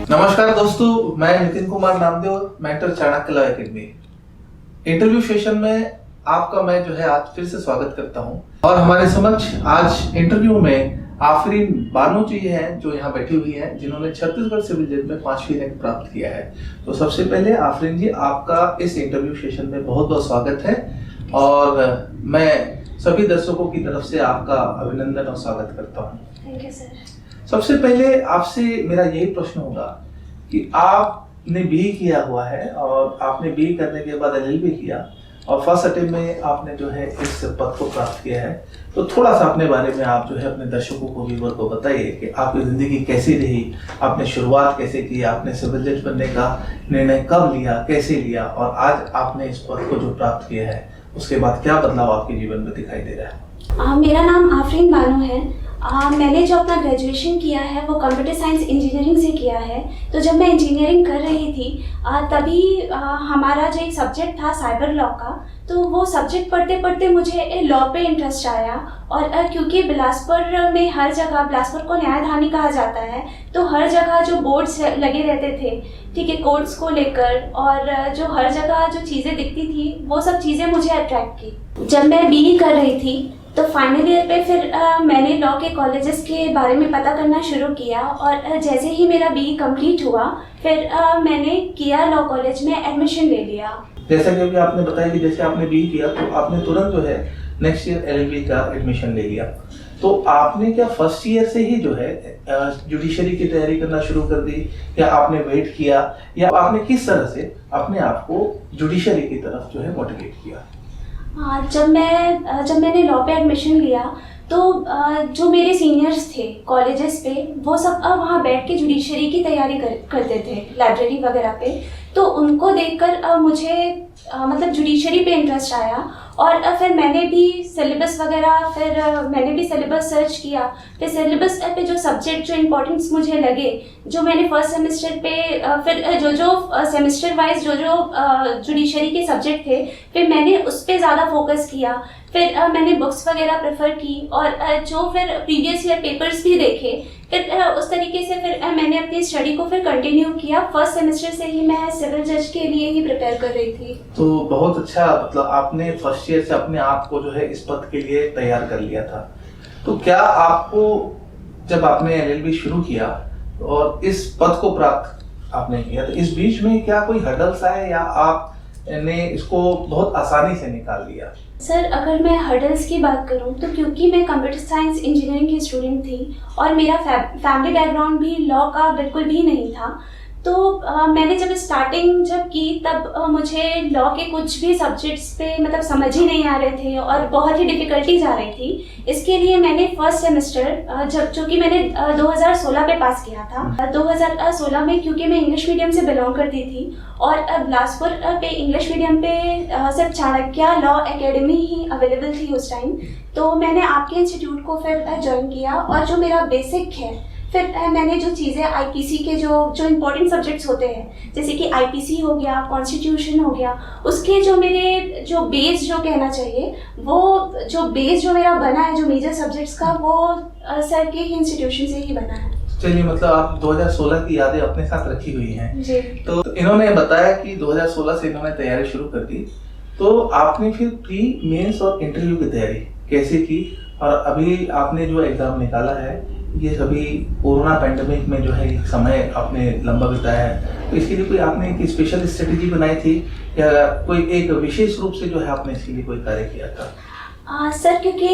नमस्कार दोस्तों, मैं Nitin Kumar Namdev, mentor Chanakya law academy. Interview session में आपका मैं जो है आज फिर से स्वागत करता हूं और हमारे समक्ष आज इंटरव्यू में आफरीन बानो जी हैं जो यहाँ बैठी हुई हैं, जिन्होंने छत्तीसगढ़ सिविल जज में 5वीं रैंक प्राप्त किया है। तो सबसे पहले आफरीन जी, आपका इस इंटरव्यू सेशन में बहुत बहुत स्वागत है और मैं सभी दर्शकों की तरफ से आपका अभिनंदन और स्वागत करता हूँ। Thank you sir. सबसे पहले आपसे मेरा यही प्रश्न होगा कि आपने बीई किया हुआ है और आपने बीई करने के बाद एलएलबी किया और फर्स्ट अटेम्प्ट में आपने जो है इस पद को प्राप्त किया है। तो थोड़ा सा अपने बारे में आप जो है अपने दर्शकों को, व्यूअर को बताइए कि आपकी जिंदगी कैसी रही, आपने शुरुआत कैसे की, आपने सिविल जज बनने का निर्णय कब लिया, कैसे लिया और आज आपने इस पद को जो प्राप्त किया है उसके बाद क्या बदलाव आपके जीवन में दिखाई दे रहा है? मेरा नाम आफरीन बानो है। मैंने जो अपना ग्रेजुएशन किया है वो कंप्यूटर साइंस इंजीनियरिंग से किया है। तो जब मैं इंजीनियरिंग कर रही थी तभी हमारा जो एक सब्जेक्ट था साइबर लॉ का, तो वो सब्जेक्ट पढ़ते पढ़ते मुझे लॉ पे इंटरेस्ट आया। और क्योंकि बिलासपुर में हर जगह, बिलासपुर को न्यायधानी कहा जाता है, तो हर जगह जो बोर्ड्स लगे रहते थे, ठीक है, कोर्ट्स को लेकर, और जो हर जगह जो चीज़ें दिखती थी वो सब चीज़ें मुझे अट्रैक्ट की। जब मैं बीई कर रही थी तो फाइनल ईयर पे फिर मैंने लॉ के कॉलेजेस के बारे में पता करना शुरू किया और जैसे ही मेरा बीई कंप्लीट हुआ फिर मैंने किया लॉ कॉलेज में एडमिशन ले लिया। जैसा कि अभी आपने बताया कि जैसे आपने बीई किया तो आपने तुरंत जो है नेक्स्ट ईयर एलएलबी का एडमिशन ले लिया। तो आपने क्या फर्स्ट ईयर से ही जो है जुडिशरी की तैयारी करना शुरू कर दी या आपने वेट किया, या आपने किस तरह से अपने आप को जुडिशरी की तरफ जो है मोटिवेट किया? जब मैंने लॉ पे एडमिशन लिया तो जो मेरे सीनियर्स थे कॉलेजेस पे वो सब वहाँ बैठ के जुडिशरी की तैयारी करते थे लाइब्रेरी वगैरह पे। तो उनको देखकर मुझे मतलब जुडिशरी पे इंटरेस्ट आया और फिर मैंने भी सिलेबस सर्च किया। फिर सिलेबस पे जो सब्जेक्ट जो इम्पोर्टेंट्स मुझे लगे, जो मैंने फर्स्ट सेमेस्टर पे फिर जो सेमेस्टर वाइज जो जुडिशरी के सब्जेक्ट थे फिर मैंने उस पर ज़्यादा फोकस किया। फिर मैंने बुक्स वगैरह प्रेफर की और जो फिर प्रीवियस ईयर पेपर्स भी देखे। फिर उस तरीके से फिर मैंने अपनी स्टडी को फिर कंटिन्यू किया। फर्स्ट सेमेस्टर से ही मैं सिविल जज के लिए ही प्रिपेयर कर रही थी। तो बहुत अच्छा, मतलब आपने फर्स्ट ईयर से अपने आप को जो है इस पद के लिए तैयार कर लिया था। तो क्या आपको जब आपने एलएलबी शुरू किया और इस पद को प्राप्त आपने किया, तो इस बीच में क्या कोई हर्डल्स आए या आपने इसको बहुत आसानी से निकाल लिया? सर, अगर मैं हर्डल्स की बात करूं तो क्योंकि मैं कंप्यूटर साइंस इंजीनियरिंग की स्टूडेंट थी और मेरा फैमिली बैकग्राउंड भी लॉ का बिल्कुल भी नहीं था, तो मैंने जब स्टार्टिंग की तब मुझे लॉ के कुछ भी सब्जेक्ट्स पे मतलब समझ ही नहीं आ रहे थे और बहुत ही डिफ़िकल्टीज आ रही थी। इसके लिए मैंने फर्स्ट सेमेस्टर जो कि मैंने 2016 पे पास किया था, 2016 में क्योंकि मैं इंग्लिश मीडियम से बिलोंग करती थी और बिलासपुर पे इंग्लिश मीडियम पे सिर्फ चाणक्य लॉ एकेडमी ही अवेलेबल थी उस टाइम। तो मैंने आपके इंस्टीट्यूट को फिर ज्वाइन किया और जो मेरा बेसिक है फिर मैंने जो चीज़ें आईपीसी के जो इम्पोर्टेंट सब्जेक्ट्स होते हैं, जैसे कि आईपीसी हो गया, कॉन्स्टिट्यूशन हो गया, उसके जो मेरे जो बेस जो कहना चाहिए वो जो बेस जो मेरा बना है जो मेजर सब्जेक्ट्स का, वो सर के ही इंस्टीट्यूशन से ही बना है। चलिए, मतलब आप 2016 की यादें अपने साथ रखी हुई हैं जी। तो इन्होंने बताया कि 2016 से इन्होंने तैयारी शुरू कर दी। तो आपने फिर प्री, मेंस और इंटरव्यू की तैयारी कैसे की और अभी आपने जो एग्जाम निकाला है ये सभी कोरोना पैंडेमिक में जो है समय आपने लंबा बिताया है, तो इसके लिए कोई आपने एक स्पेशल स्ट्रेटेजी बनाई थी या कोई एक विशेष रूप से जो है आपने इसके लिए कोई कार्य किया था? सर, क्योंकि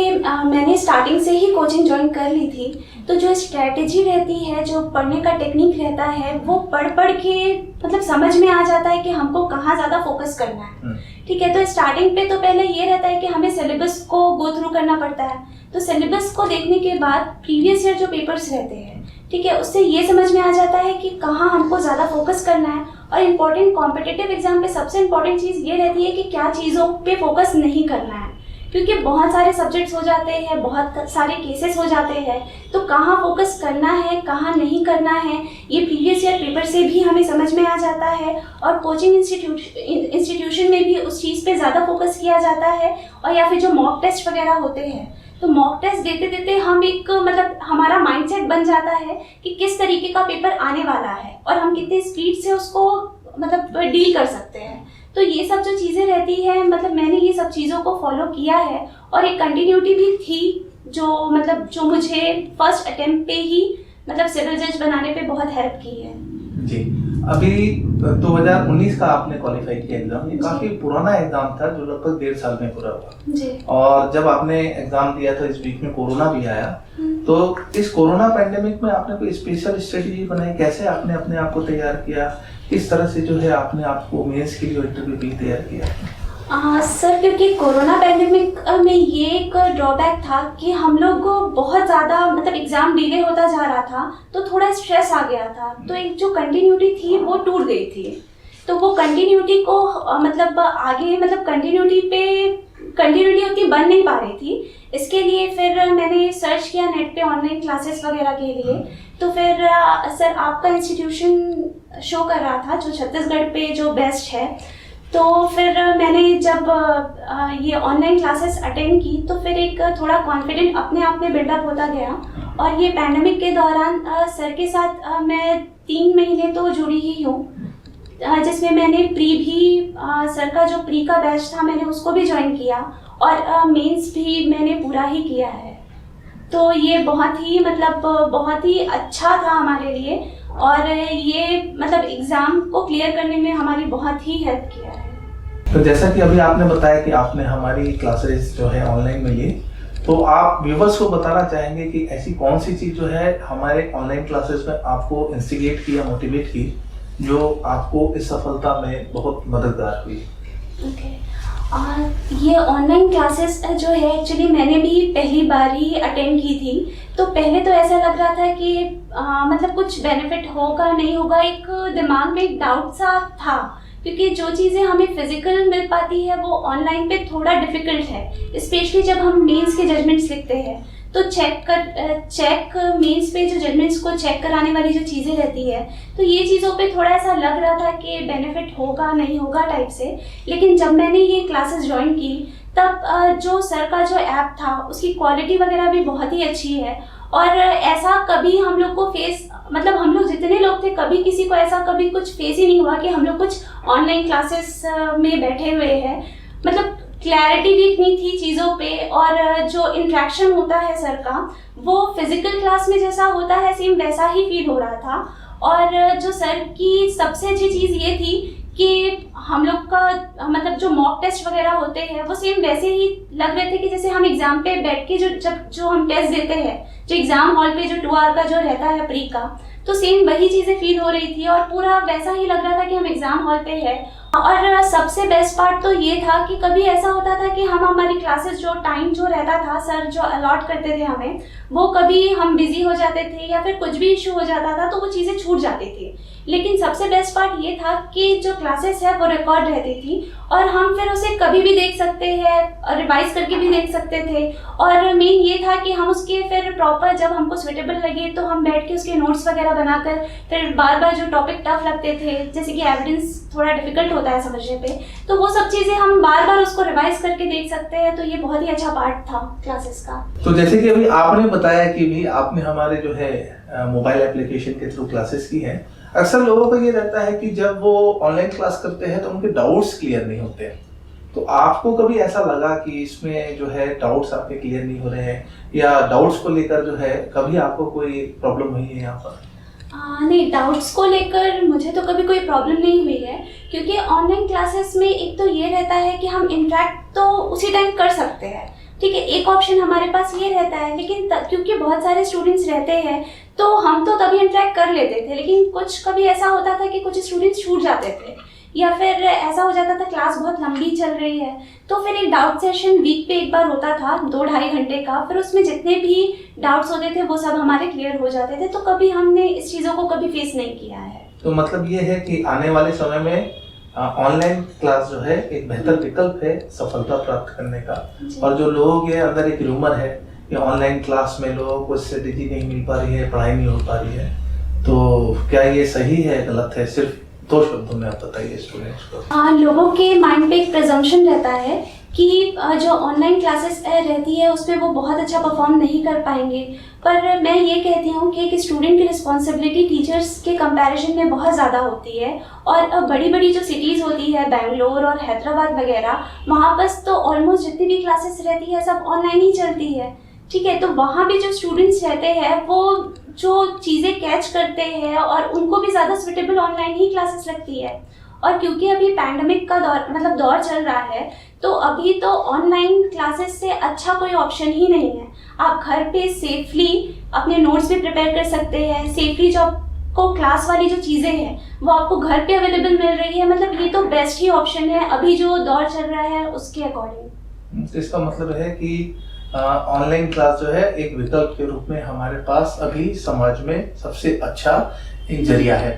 मैंने स्टार्टिंग से ही कोचिंग ज्वाइन कर ली थी, तो जो स्ट्रैटेजी रहती है, जो पढ़ने का टेक्निक रहता है, वो पढ़ के मतलब समझ में आ जाता है कि हमको कहाँ ज़्यादा फोकस करना है। ठीक है, तो स्टार्टिंग पे तो पहले ये रहता है कि हमें सिलेबस को गो थ्रू करना पड़ता है। तो सिलेबस को देखने के बाद प्रीवियस ईयर जो पेपर्स रहते हैं, ठीक है, उससे ये समझ में आ जाता है कि कहाँ हमको ज़्यादा फोकस करना है। और इम्पोर्टेंट कॉम्पिटिटिव एग्जाम पे सबसे इम्पोर्टेंट चीज़ ये रहती है कि क्या चीज़ों पे फोकस नहीं करना है, क्योंकि बहुत सारे सब्जेक्ट्स हो जाते हैं, बहुत सारे केसेस हो जाते हैं, तो कहाँ फोकस करना है कहाँ नहीं करना है ये प्रीवियस ईयर पेपर से भी हमें समझ में आ जाता है। और कोचिंग इंस्टीट्यूशन में भी उस चीज़ पे ज़्यादा फोकस किया जाता है। और या फिर जो मॉक टेस्ट वगैरह होते हैं तो मॉक टेस्ट देते देते हम एक मतलब हमारा माइंडसेट बन जाता है कि किस तरीके का पेपर आने वाला है और हम कितने स्पीड से उसको मतलब डील कर सकते हैं। तो ये सब जो चीज़ें रहती है मतलब मैंने ये सब चीज़ों को फॉलो किया है और एक कंटिन्यूटी भी थी जो मुझे फर्स्ट अटेम्प्ट पे ही मतलब सिविल जज बनाने पे बहुत हेल्प की है। जी, अभी 2019 का आपने क्वालिफाई किया एग्जाम, ये काफी पुराना एग्जाम था जो लगभग 1.5 साल में पूरा हुआ जी। और जब आपने एग्जाम दिया था इस बीच में कोरोना भी आया, तो इस कोरोना पैंडेमिक में आपने कोई स्पेशल स्ट्रेटेजी बनाई, कैसे आपने अपने आप को तैयार किया, किस तरह से जो है आपने आपको मेंस के लिए इंटरव्यू भी तैयार किया? सर क्योंकि कोरोना पैंडेमिक में ये एक ड्रॉबैक था कि हम लोग को बहुत ज़्यादा मतलब एग्ज़ाम डिले होता जा रहा था तो थोड़ा स्ट्रेस आ गया था, तो एक जो कंटिन्यूटी थी वो टूट गई थी। तो वो कंटिन्यूटी को मतलब आगे मतलब कंटिन्यूटी उतनी बन नहीं पा रही थी। इसके लिए फिर मैंने सर्च किया नेट पे ऑनलाइन क्लासेस वगैरह के लिए। तो फिर सर आपका इंस्टीट्यूशन शो कर रहा था जो छत्तीसगढ़ पे जो बेस्ट है। तो फिर मैंने जब ये ऑनलाइन क्लासेस अटेंड की तो फिर एक थोड़ा कॉन्फिडेंट अपने आप में बिल्डअप होता गया। और ये पैंडेमिक के दौरान सर के साथ मैं 3 महीने तो जुड़ी ही हूँ, जिसमें मैंने प्री भी सर का जो प्री का बैच था मैंने उसको भी ज्वाइन किया और मेंस भी मैंने पूरा ही किया है। तो ये बहुत ही अच्छा था हमारे लिए और ये मतलब एग्ज़ाम को क्लियर करने में हमारी बहुत ही हेल्प किया है। तो जैसा कि अभी आपने बताया कि आपने हमारी क्लासेस जो है ऑनलाइन में ली, तो आप व्यूवर्स को बताना चाहेंगे कि ऐसी कौन सी चीज़ जो है हमारे ऑनलाइन क्लासेस में आपको इंस्टिगेट की या मोटिवेट की जो आपको इस सफलता में बहुत मददगार हुई? ये ऑनलाइन क्लासेस जो है एक्चुअली मैंने भी पहली बार ही अटेंड की थी। तो पहले तो ऐसा लग रहा था कि मतलब कुछ बेनिफिट होगा नहीं होगा, एक दिमाग में एक डाउट सा था क्योंकि जो चीज़ें हमें फिजिकल मिल पाती है वो ऑनलाइन पे थोड़ा डिफ़िकल्ट है, स्पेशली जब हम मेंस के जजमेंट्स लिखते हैं। तो चेक मेंस पे जो जजमेंट्स को चेक कराने वाली जो चीज़ें रहती है, तो ये चीज़ों पे थोड़ा ऐसा लग रहा था कि बेनिफिट होगा नहीं होगा टाइप से। लेकिन जब मैंने ये क्लासेस ज्वाइन की तब जो सर का जो ऐप था उसकी क्वालिटी वगैरह भी बहुत ही अच्छी है और ऐसा कभी हम लोग को मतलब हम लोग जितने लोग थे कभी किसी को ऐसा कभी कुछ फेस ही नहीं हुआ कि हम लोग कुछ ऑनलाइन क्लासेस में बैठे हुए हैं। मतलब क्लैरिटी भी इतनी थी चीज़ों पे और जो इंट्रैक्शन होता है सर का वो फिजिकल क्लास में जैसा होता है सेम वैसा ही फील हो रहा था। और जो सर की सबसे अच्छी चीज़ ये थी कि हम लोग का मतलब जो मॉक टेस्ट वगैरह होते हैं वो सेम वैसे ही लग रहे थे कि जैसे हम एग्ज़ाम पे बैठ के जो हम टेस्ट देते हैं, जो एग्ज़ाम हॉल पे जो 2 आवर का जो रहता है प्री का, तो सेम वही चीज़ें फील हो रही थी और पूरा वैसा ही लग रहा था कि हम एग्ज़ाम हॉल पे है। और सबसे बेस्ट पार्ट तो ये था कि कभी ऐसा होता था कि हम हमारी क्लासेस जो टाइम जो रहता था सर जो अलॉट करते थे हमें, वो कभी हम बिजी हो जाते थे या फिर कुछ भी इशू हो जाता था तो वो चीज़ें छूट जाती थी। लेकिन सबसे बेस्ट पार्ट ये था कि जो क्लासेस है वो रिकॉर्ड रहती थी और हम फिर उसे कभी भी देख सकते हैं, रिवाइज करके भी देख सकते थे। और मेन ये था कि हम उसके फिर प्रॉपर जब हमको स्वेटेबल लगे तो हम बैठ के उसके नोट्स वगैरह बनाकर फिर बार बार जो टॉपिक टफ लगते थे जैसे कि एविडेंस थोड़ा डिफिकल्ट होता है समझने पे, तो वो सब चीज़ें हम बार बार उसको रिवाइज करके देख सकते हैं। तो ये बहुत ही अच्छा पार्ट था क्लासेस का। तो जैसे कि अभी आपने बताया कि भी आपने हमारे जो है मोबाइल एप्लीकेशन के थ्रू क्लासेस की हैं, अक्सर लोगों को ये रहता है कि जब वो ऑनलाइन क्लास करते हैं तो उनके डाउट्स क्लियर नहीं होते हैं। तो आपको कभी ऐसा लगा कि इसमें जो है डाउट्स आपके क्लियर नहीं हो रहे हैं या डाउट्स को लेकर जो है कभी आपको कोई प्रॉब्लम हुई है यहाँ पर? नहीं, डाउट्स को लेकर मुझे तो कभी कोई प्रॉब्लम नहीं हुई है क्योंकि ऑनलाइन क्लासेस में एक तो ये रहता है कि हम इंटरेक्ट तो उसी टाइम कर सकते हैं, ठीक है, एक ऑप्शन हमारे पास ये रहता है। लेकिन क्योंकि बहुत सारे स्टूडेंट्स रहते हैं तो हम तो तभी इंटरेक्ट कर लेते थे, लेकिन कुछ कभी ऐसा होता था कि कुछ स्टूडेंट्स छूट जाते थे या फिर ऐसा हो जाता था क्लास बहुत लंबी चल रही है तो फिर एक डाउट सेशन वीक पे एक बार होता था 2-2.5 घंटे का, फिर उसमें जितने भी डाउट्स होते थे वो सब हमारे क्लियर हो जाते थे। तो कभी हमने इस चीज़ों को कभी फेस नहीं किया है। तो मतलब ये है कि आने वाले समय में ऑनलाइन क्लास जो है एक बेहतर विकल्प है सफलता प्राप्त करने का। और जो लोगों के अंदर एक र्यूमर है कि ऑनलाइन क्लास में लोगों को स्ट्रेटेजी नहीं मिल पा रही है, पढ़ाई नहीं हो पा रही है, तो क्या ये सही है गलत है? सिर्फ 2 शब्दों में आप बताइए स्टूडेंट्स को। लोगों के माइंड पे एक प्रिजम्पशन रहता है कि जो ऑनलाइन क्लासेस रहती है उसमें वो बहुत अच्छा परफॉर्म नहीं कर पाएंगे, पर मैं ये कहती हूँ कि एक स्टूडेंट की रिस्पॉन्सिबिलिटी टीचर्स के कंपैरिजन में बहुत ज़्यादा होती है। और बड़ी बड़ी जो सिटीज़ होती है, बेंगलोर और हैदराबाद वगैरह, वहाँ पर तो ऑलमोस्ट जितनी भी क्लासेस रहती है सब ऑनलाइन ही चलती है। ठीक है, तो वहाँ भी जो स्टूडेंट्स रहते हैं वो जो चीज़ें कैच करते हैं और उनको भी ज़्यादा सूटेबल ऑनलाइन ही क्लासेस लगती है। और क्योंकि अभी पैंडमिक का दौर चल रहा है, तो अभी तो ऑनलाइन क्लासेस से अच्छा कोई ऑप्शन ही नहीं है। आप घर पे सेफली अपने नोट्स भी प्रिपेयर कर सकते हैं, सेफली जो आपको क्लास वाली जो चीज़ें हैं वो आपको घर पे अवेलेबल मिल रही है। मतलब ये तो बेस्ट ही ऑप्शन है अभी जो दौर चल रहा है उसके अकॉर्डिंग। इसका मतलब है कि ऑनलाइन क्लास जो है एक विकल्प के रूप में हमारे पास अभी समाज में सबसे अच्छा एक जरिया है।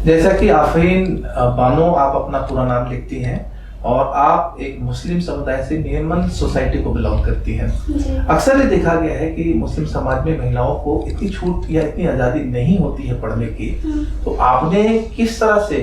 जैसा कि आफरीन बानो, आप अपना पूरा नाम लिखती हैं और आप एक मुस्लिम समुदाय से नियमन सोसाइटी को बिलोंग करती हैं। अक्सर ये देखा गया है कि मुस्लिम समाज में महिलाओं को इतनी छूट या इतनी आज़ादी नहीं होती है पढ़ने की, तो आपने किस तरह से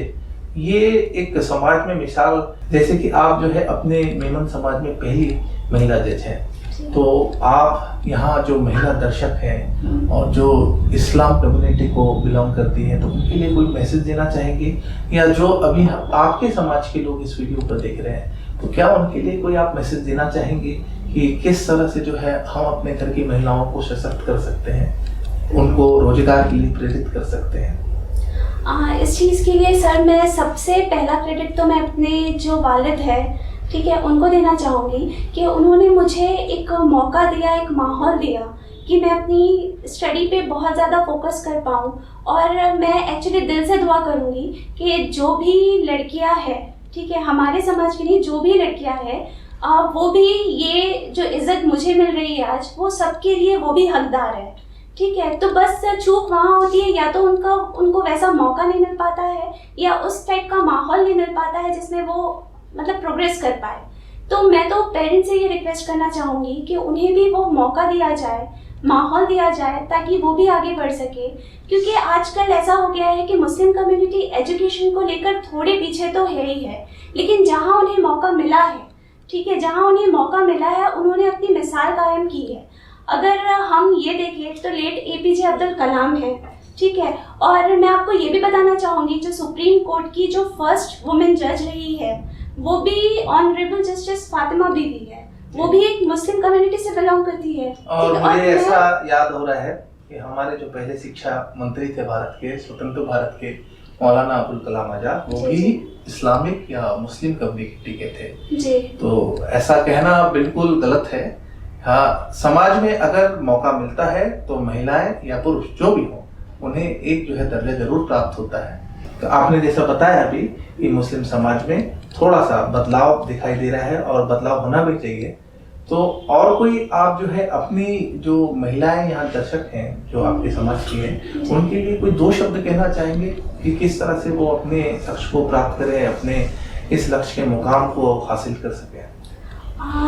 ये एक समाज में मिसाल, जैसे कि आप जो है अपने मेमन समाज में पहली महिला जज हैं, तो आप यहाँ जो महिला दर्शक हैं और जो इस्लाम कम्युनिटी को बिलोंग करती हैं, तो उनके लिए कोई मैसेज देना चाहेंगे, या जो अभी आपके समाज के लोग इस वीडियो को देख रहे हैं, तो क्या उनके लिए कोई आप मैसेज देना चाहेंगे कि किस तरह से जो है हम अपने घर की महिलाओं को सशक्त कर सकते हैं, उनको रोजगार के लिए प्रेरित कर सकते हैं? इस चीज़ के लिए सर मैं सबसे पहला क्रेडिट तो मैं अपने जो वालिद है, ठीक है, उनको देना चाहूँगी कि उन्होंने मुझे एक मौका दिया, एक माहौल दिया कि मैं अपनी स्टडी पे बहुत ज़्यादा फोकस कर पाऊँ। और मैं एक्चुअली दिल से दुआ करूँगी कि जो भी लड़कियाँ हैं, ठीक है, हमारे समाज की नहीं, जो भी लड़कियाँ हैं, वो भी ये जो इज़्ज़त मुझे मिल रही है आज, वो सबके लिए वो भी हकदार है। ठीक है, तो बस चूक वहाँ होती है या तो उनको वैसा मौका नहीं मिल पाता है या उस टाइप का माहौल नहीं मिल पाता है जिसमें वो मतलब प्रोग्रेस कर पाए। तो मैं तो पेरेंट्स से ये रिक्वेस्ट करना चाहूँगी कि उन्हें भी वो मौका दिया जाए, माहौल दिया जाए, ताकि वो भी आगे बढ़ सके। क्योंकि आजकल ऐसा हो गया है कि मुस्लिम कम्युनिटी एजुकेशन को लेकर थोड़े पीछे तो है ही है, लेकिन जहाँ उन्हें मौका मिला है, ठीक है, जहाँ उन्हें मौका मिला है उन्होंने अपनी मिसाल कायम की है। अगर हम ये देखें तो लेट APJ अब्दुल कलाम है, ठीक है, और मैं आपको ये भी बताना चाहूँगी जो सुप्रीम कोर्ट की जो फर्स्ट वुमेन जज रही है वो भी ऑनरेबल जस्टिस फातिमा बीबी है, वो भी एक मुस्लिम कम्युनिटी से बिलोंग करती है। और मुझे ऐसा याद हो रहा है कि हमारे जो पहले शिक्षा मंत्री थे भारत के, स्वतंत्र भारत के, मौलाना अबुल कलाम आजाद, वो भी इस्लामिक या मुस्लिम कम्युनिटी के थे जी। तो ऐसा कहना बिल्कुल गलत है। हाँ, समाज में अगर मौका मिलता है तो महिलाएं या पुरुष जो भी हो, उन्हें एक जो है दर्जा जरूर प्राप्त होता है। तो आपने जैसा बताया अभी कि मुस्लिम समाज में थोड़ा सा बदलाव दिखाई दे रहा है और बदलाव होना भी चाहिए। तो और कोई आप जो है अपनी जो महिलाएं यहाँ दर्शक हैं जो आपके समाज की हैं, उनके लिए कोई 2 शब्द कहना चाहेंगे कि किस तरह से वो अपने लक्ष्य को प्राप्त करें, अपने इस लक्ष्य के मुकाम को हासिल कर सकें?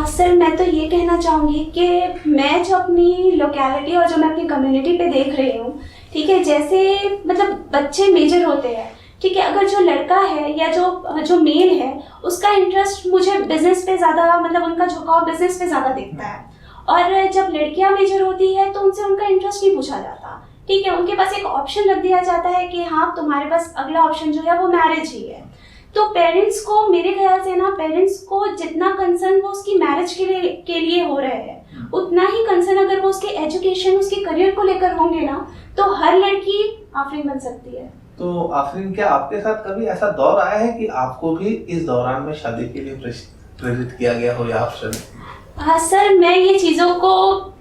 सर मैं तो ये कहना चाहूँगी कि मैं जो अपनी लोकेलिटी और जो मैं अपनी कम्युनिटी पे देख रही हूँ, ठीक है, जैसे मतलब बच्चे मेजर होते हैं, ठीक है, अगर जो लड़का है या जो मेल है उसका इंटरेस्ट मुझे बिजनेस पे ज़्यादा, मतलब उनका झुकाव बिजनेस पे ज़्यादा दिखता है, और जब लड़कियां मेजर होती है तो उनसे उनका इंटरेस्ट नहीं पूछा जाता, ठीक है, उनके पास एक ऑप्शन रख दिया जाता है कि हाँ तुम्हारे पास अगला ऑप्शन जो है वो मैरिज ही है। तो पेरेंट्स को, मेरे ख्याल से ना, पेरेंट्स को जितना कंसर्न वो उसकी मैरिज के लिए हो रहे हैं, उतना ही कंसर्न अगर वो उसके एजुकेशन, उसके करियर को लेकर होंगे ना, तो हर लड़की आफरीन बन सकती है। तो आफरीन, क्या आपके साथ कभी ऐसा दौर आया है कि आपको भी इस दौरान में शादी के लिए प्रेरित किया गया हो या आप? हाँ सर, मैं ये चीज़ों को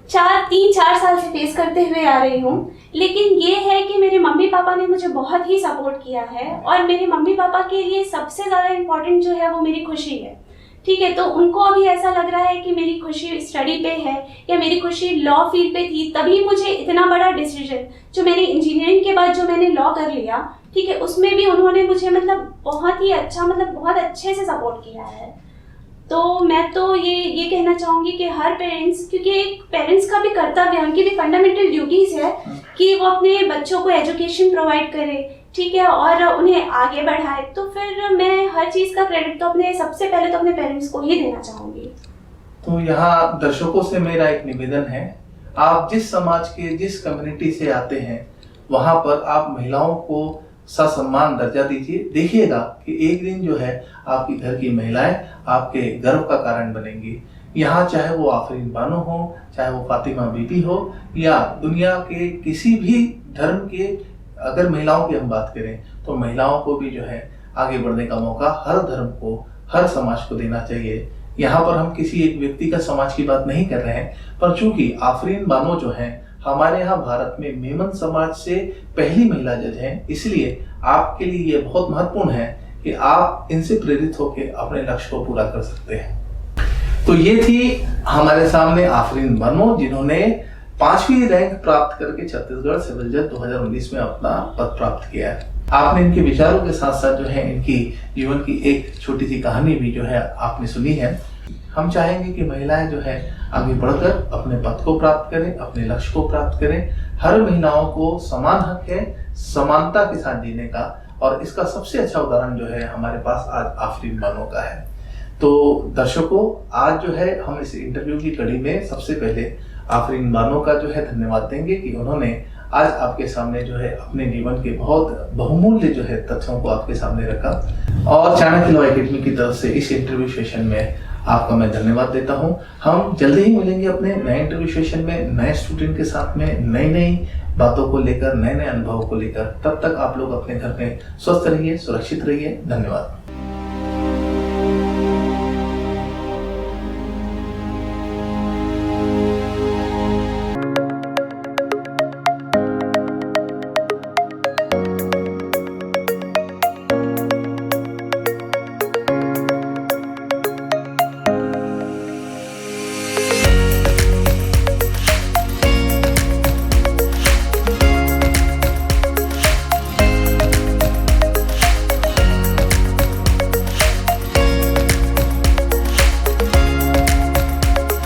3-4 साल से फेस करते हुए आ रही हूँ, लेकिन ये है कि मेरे मम्मी पापा ने मुझे बहुत ही सपोर्ट किया है और मेरे मम्मी पापा के लिए सबसे ज़्यादा इम्पोर्टेंट जो है वो मेरी खुशी है, ठीक है। तो उनको अभी ऐसा लग रहा है कि मेरी खुशी स्टडी पे है या मेरी खुशी लॉ फील्ड पे थी, तभी मुझे इतना बड़ा डिसीजन जो मैंने इंजीनियरिंग के बाद जो मैंने लॉ कर लिया, ठीक है, उसमें भी उन्होंने मुझे मतलब बहुत ही अच्छा, मतलब बहुत अच्छे से सपोर्ट किया है। तो मैं तो ये कहना चाहूँगी कि हर पेरेंट्स, क्योंकि एक पेरेंट्स का भी कर्तव्य है, उनकी भी फंडामेंटल ड्यूटीज़ है कि वो अपने बच्चों को एजुकेशन प्रोवाइड करे, ठीक है, और उन्हें आगे बढ़ाए। तो फिर मैं हर चीज़ का क्रेडिट तो सबसे पहले तो अपने पेरेंट्स को ही देना चाहूँगी। तो यहाँ दर्शकों से मेरा एक निवेदन है, आप जिस समाज के जिस कम्युनिटी से आते हैं वहां पर आप महिलाओं को ससम्मान दर्जा दीजिए। देखिएगा कि एक दिन जो है आपकी घर की महिलाएं आपके गर्व का कारण बनेंगी। यहाँ चाहे वो आफरीन बानो हो, चाहे वो फातिमा बीबी हो, या दुनिया के किसी भी धर्म के अगर महिलाओं की हम बात करें तो महिलाओं को भी जो है आगे बढ़ने का मौका हर धर्म को, हर समाज को देना चाहिए। यहाँ पर हम किसी एक व्यक्ति का समाज की बात नहीं कर रहे हैं, पर चूंकि आफरीन बानो जो है हमारे यहाँ भारत में मेमन समाज से पहली महिला जज हैं, इसलिए आपके लिए ये बहुत महत्वपूर्ण है कि आप इनसे प्रेरित होकर अपने लक्ष्य को पूरा कर सकते हैं। तो ये थी हमारे सामने आफरीन बानो, जिन्होंने 5वीं रैंक प्राप्त करके छत्तीसगढ़ सिविल जज 2019 में अपना पद प्राप्त किया है। आपने इनके विचारों के साथ साथ जो है इनकी जीवन की एक छोटी सी कहानी भी जो है आपने सुनी है। हम चाहेंगे कि महिलाएं जो है आगे बढ़कर अपने पद को प्राप्त करें, अपने लक्ष्य को प्राप्त करें। हर महिलाओं को समान हक है समानता के साथ जीने का, और इसका सबसे अच्छा उदाहरण जो है हमारे पास आज आफरीन बानो का है। तो दर्शकों, आज जो है हम इस इंटरव्यू की कड़ी में सबसे पहले आफरीन बानो का जो है धन्यवाद देंगे कि उन्होंने आज आपके सामने जो है अपने जीवन के बहुत बहुमूल्य जो है तथ्यों को आपके सामने रखा। और चाणक्य लॉ एकेडमी की तरफ से इस इंटरव्यू सेशन में आपका मैं धन्यवाद देता हूं। हम जल्दी ही मिलेंगे अपने नए इंटरव्यू सेशन में नए स्टूडेंट के साथ में, नई नई बातों को लेकर, नए नए अनुभवों को लेकर। तब तक आप लोग अपने घर में स्वस्थ रहिए, सुरक्षित रहिए। धन्यवाद।